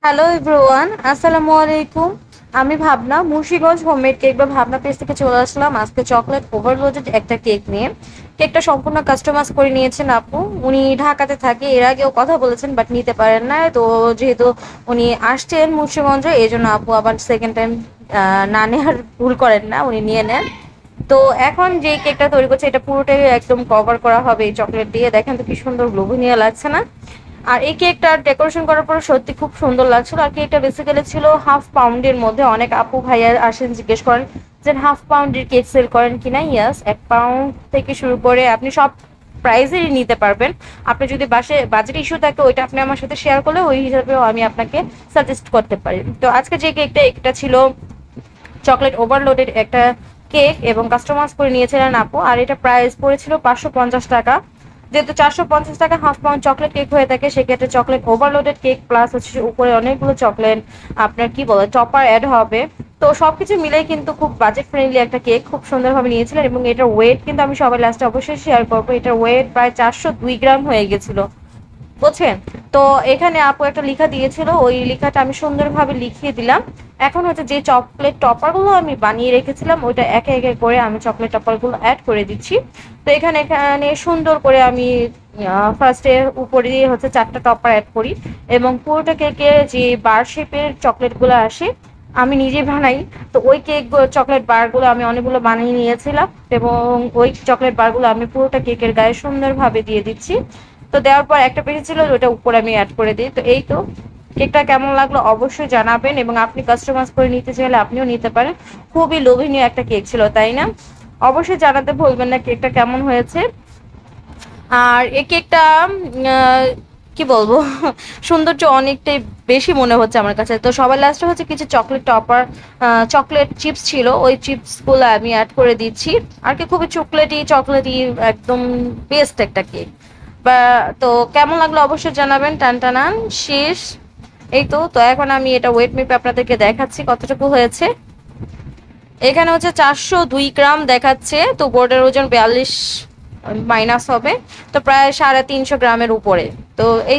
Hello everyone, আসসালামু আলাইকুম। আমি ভাবনা মুন্সিগঞ্জ হোমমেড কেক বা ভাবনা পেজ থেকে চলে আসলাম আজকে চকলেট ওভারলোডেড একটা কেক নিয়ে। কেকটা সম্পূর্ণ কাস্টমাইজ করে নিয়েছেন আপু। উনি ঢাকাতে থাকে, এর আগেও কথা বলেছেন বাট নিতে পারেন না। তো যেহেতু উনি আসছেন মুন্সিগঞ্জে, এই জন্য আপু আবার সেকেন্ড টাইম না নেওয়ার ভুল করেন না, উনি নিয়ে নেন। তো এখন যে কেকটা তৈরি করছে এটা পুরোটাই একদম কভার করা হবে এই চকলেট দিয়ে। দেখেন তো কি সুন্দর লোভনীয় লাগছে না? আর এই কেকটা ডেকোরেশন করার পর সত্যি খুব সুন্দর লাগছিল। আর কেকটা বেসিক্যালি ছিল হাফ পাউন্ডের মধ্যে। অনেক আপু ভাইয়া আসেন জিজ্ঞেস করেন যে হাফ পাউন্ডের কেক সেল করেন কিনা। ইয়াস, 1 পাউন্ড থেকে শুরু করে আপনি সব প্রাইজেরই নিতে পারবেন। আপনি যদি বাজেট ইস্যু থাকে ওইটা আপনি আমার সাথে শেয়ার করলে ওই হিসাবেও আমি আপনাকে সাজেস্ট করতে পারি। তো আজকে যে কেকটা এটা ছিল চকলেট ওভারলোডেড একটা কেক এবং কাস্টমাইজ করে নিয়েছিলেন আপু। আর এটা প্রাইস পড়েছিল 550 টাকা। যেহেতু 450 টাকা হাফ পাউন্ড চকলেট কেক হয়ে থাকে, সেক্ষেত্রে চকলেট ওভারলোডেড কেক প্লাস হচ্ছে উপরে অনেকগুলো চকলেট আপনার কি বলে টপার অ্যাড হবে। তো সবকিছু মিলেই কিন্তু খুব বাজেট ফ্রেন্ডলি একটা কেক খুব সুন্দরভাবে নিয়েছিলেন। এবং এটার ওয়েট কিন্তু আমি সবাই লাস্টে অবশ্যই শেয়ার করবো। এটার ওয়েট প্রায় 402 গ্রাম হয়ে গেছিল, বুঝছেন? তো এখানে আপু একটা লেখা দিয়েছিল, ওই লেখাটা আমি সুন্দরভাবে লিখিয়ে দিলাম। এখন হচ্ছে যে চকলেট টপারগুলো আমি বানিয়ে রেখেছিলাম ওইটা একে একে করে আমি চকলেট টপারগুলো অ্যাড করে দিচ্ছি। তো এখানে এখানে সুন্দর করে আমি ফার্স্টে উপরে দিয়ে হচ্ছে 4টা টপার অ্যাড করি। এবং পুরোটা কেকে যে বার শেপের চকলেটগুলো আসে আমি নিজে বানাই। তো ওই কেক চকলেট বারগুলো আমি অনেকগুলো বানিয়ে নিয়েছিলাম এবং ওই চকলেট বারগুলো আমি পুরোটা কেকের গায়ে সুন্দরভাবে দিয়ে দিচ্ছি। তো দেওয়ার পর একটা পেজ ছিল ওটা উপরে আমি অ্যাড করে দিই। তো এই তো কেকটা কেমন লাগলো অবশ্যই জানাবেন এবং আপনি কাস্টমাইজ করে নিতে চাইলে আপনিও নিতে পারেন। খুবই লোভনীয় একটা কেক ছিল, তাই না? অবশ্যই জানাতে ভুলবেন না কেকটা কেমন হয়েছে। আর এই কেকটা কি বলবো সৌন্দর্য অনেকটাই বেশি মনে হচ্ছে আমার কাছে। তো সবার লাস্টে হচ্ছে কিছু চকলেট টপার চকলেট চিপস ছিল, ওই চিপসগুলো আমি অ্যাড করে দিচ্ছি। আর কি খুবই চকলেটি চকলেটি একদম বেস্ট একটা কেক। বা তো কেমন লাগলো অবশ্যই জানাবেন। টান টানান শেষ। এই তো তো এখন আমি এটা ওয়েট মেপে আপনাদেরকে দেখাচ্ছি কতটুকু হয়েছে। এখানে হচ্ছে 402 গ্রাম দেখাচ্ছে। তো বোর্ডের ওজন 42 মাইনাস হবে, তো প্রায় 350 গ্রামের উপরে। তো এই